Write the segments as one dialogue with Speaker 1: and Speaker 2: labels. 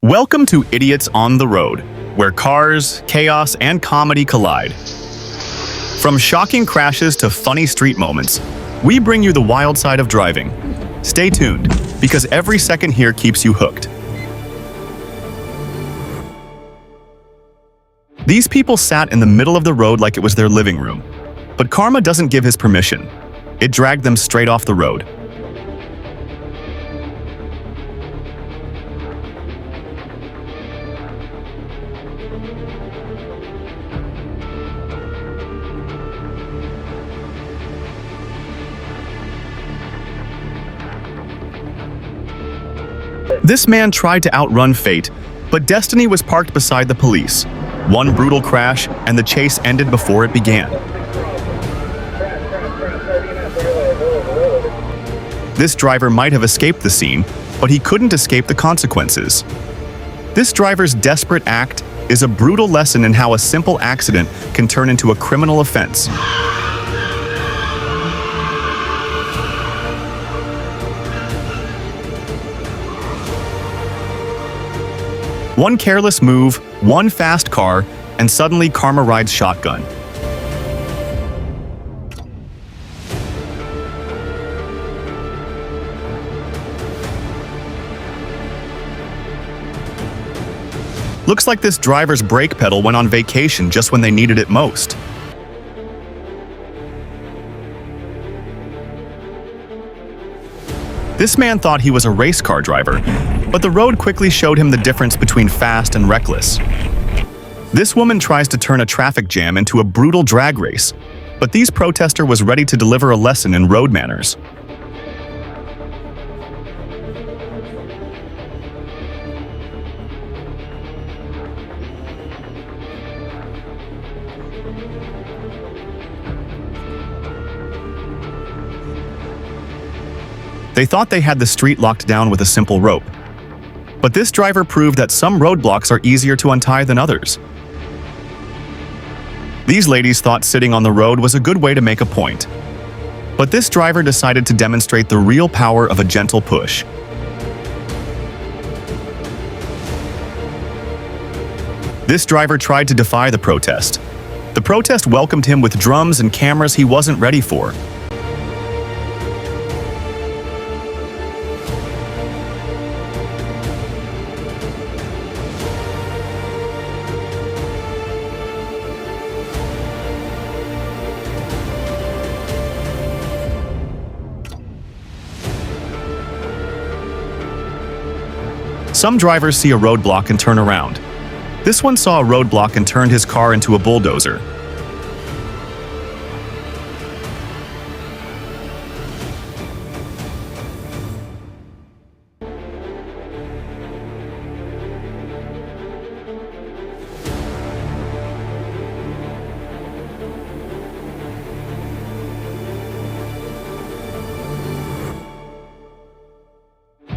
Speaker 1: Welcome to Idiots on the Road, where cars, chaos, and comedy collide. From shocking crashes to funny street moments, we bring you the wild side of driving. Stay tuned, because every second here keeps you hooked. These people sat in the middle of the road like it was their living room. But karma doesn't give his permission. It dragged them straight off the road. This man tried to outrun fate, but destiny was parked beside the police. One brutal crash, and the chase ended before it began. This driver might have escaped the scene, but he couldn't escape the consequences. This driver's desperate act is a brutal lesson in how a simple accident can turn into a criminal offense. One careless move, one fast car, and suddenly karma rides shotgun. Looks like this driver's brake pedal went on vacation just when they needed it most. This man thought he was a race car driver, but the road quickly showed him the difference between fast and reckless. This woman tries to turn a traffic jam into a brutal drag race, but these protester was ready to deliver a lesson in road manners. They thought they had the street locked down with a simple rope. But this driver proved that some roadblocks are easier to untie than others. These ladies thought sitting on the road was a good way to make a point. But this driver decided to demonstrate the real power of a gentle push. This driver tried to defy the protest. The protest welcomed him with drums and cameras he wasn't ready for. Some drivers see a roadblock and turn around. This one saw a roadblock and turned his car into a bulldozer.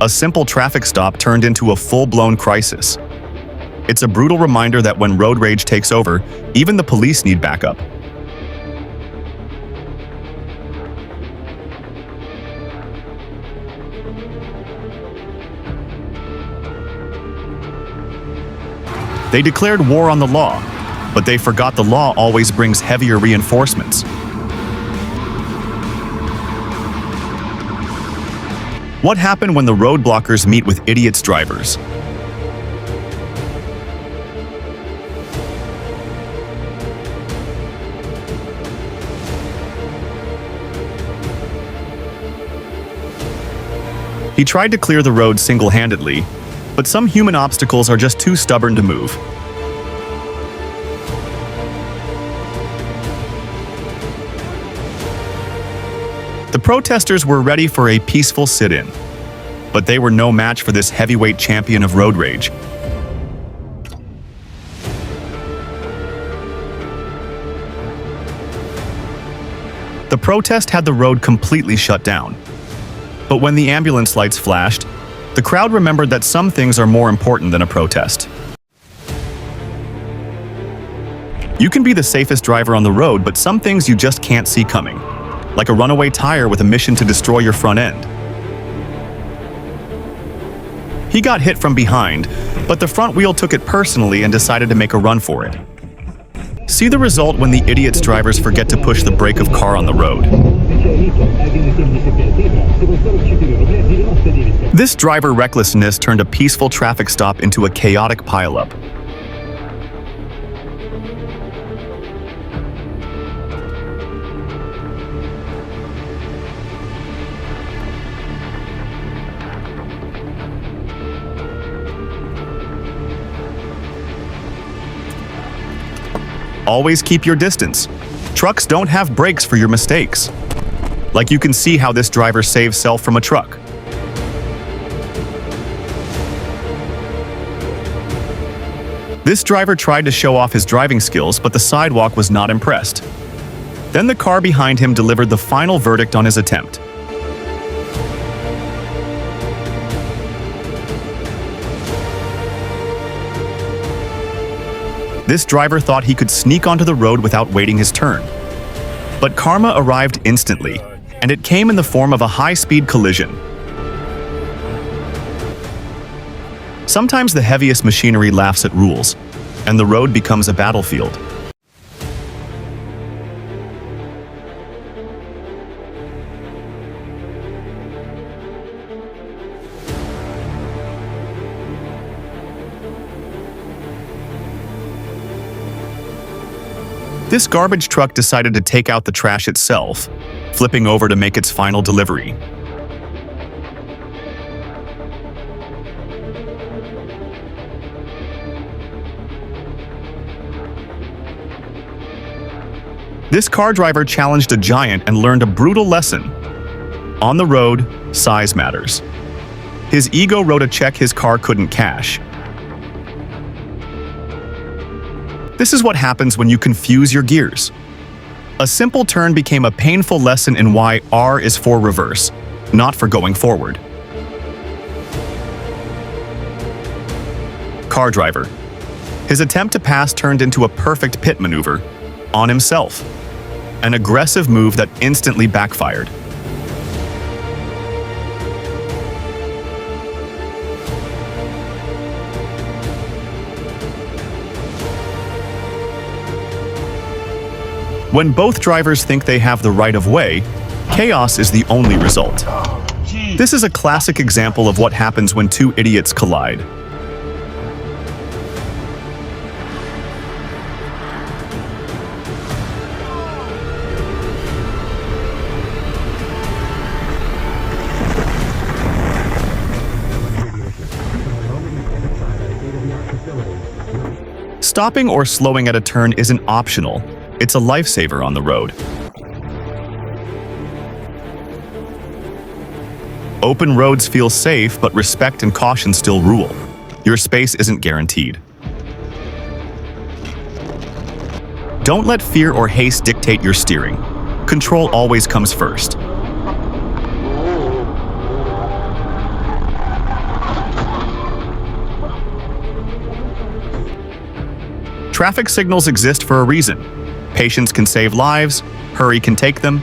Speaker 1: A simple traffic stop turned into a full-blown crisis. It's a brutal reminder that when road rage takes over, even the police need backup. They declared war on the law, but they forgot the law always brings heavier reinforcements. What happened when the roadblockers meet with idiots drivers? He tried to clear the road single-handedly, but some human obstacles are just too stubborn to move. The protesters were ready for a peaceful sit-in, but they were no match for this heavyweight champion of road rage. The protest had the road completely shut down. But when the ambulance lights flashed, the crowd remembered that some things are more important than a protest. You can be the safest driver on the road, but some things you just can't see coming. Like a runaway tire with a mission to destroy your front end. He got hit from behind, but the front wheel took it personally and decided to make a run for it. See the result when the idiot's drivers forget to push the brake of car on the road. This driver recklessness turned a peaceful traffic stop into a chaotic pileup. Always keep your distance. Trucks don't have brakes for your mistakes. Like you can see how this driver saved self from a truck. This driver tried to show off his driving skills, but the sidewalk was not impressed. Then the car behind him delivered the final verdict on his attempt. This driver thought he could sneak onto the road without waiting his turn. But karma arrived instantly, and it came in the form of a high-speed collision. Sometimes the heaviest machinery laughs at rules, and the road becomes a battlefield. This garbage truck decided to take out the trash itself, flipping over to make its final delivery. This car driver challenged a giant and learned a brutal lesson. On the road, size matters. His ego wrote a check his car couldn't cash. This is what happens when you confuse your gears. A simple turn became a painful lesson in why R is for reverse, not for going forward. Car driver. His attempt to pass turned into a perfect pit maneuver on himself. An aggressive move that instantly backfired. When both drivers think they have the right of way, chaos is the only result. This is a classic example of what happens when two idiots collide. Stopping or slowing at a turn isn't optional. It's a lifesaver on the road. Open roads feel safe, but respect and caution still rule. Your space isn't guaranteed. Don't let fear or haste dictate your steering. Control always comes first. Traffic signals exist for a reason. Patience can save lives, hurry can take them.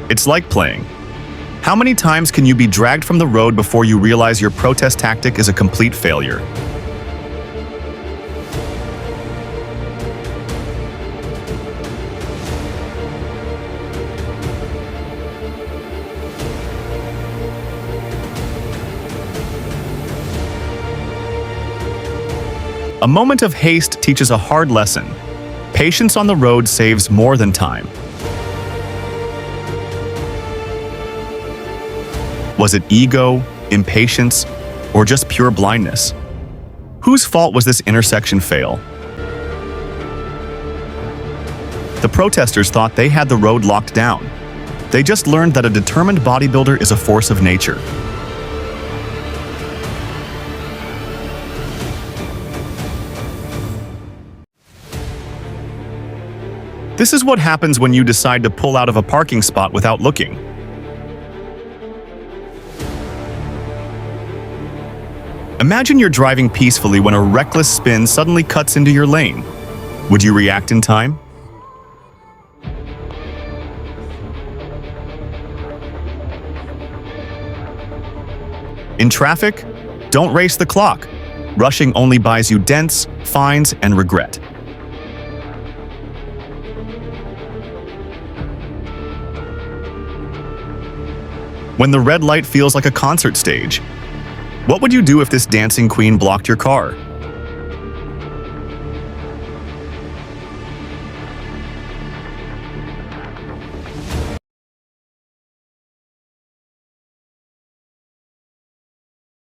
Speaker 1: It's like playing. How many times can you be dragged from the road before you realize your protest tactic is a complete failure? A moment of haste teaches a hard lesson. Patience on the road saves more than time. Was it ego, impatience, or just pure blindness? Whose fault was this intersection fail? The protesters thought they had the road locked down. They just learned that a determined bodybuilder is a force of nature. This is what happens when you decide to pull out of a parking spot without looking. Imagine you're driving peacefully when a reckless spin suddenly cuts into your lane. Would you react in time? In traffic, don't race the clock. Rushing only buys you dents, fines, and regret. When the red light feels like a concert stage, what would you do if this dancing queen blocked your car?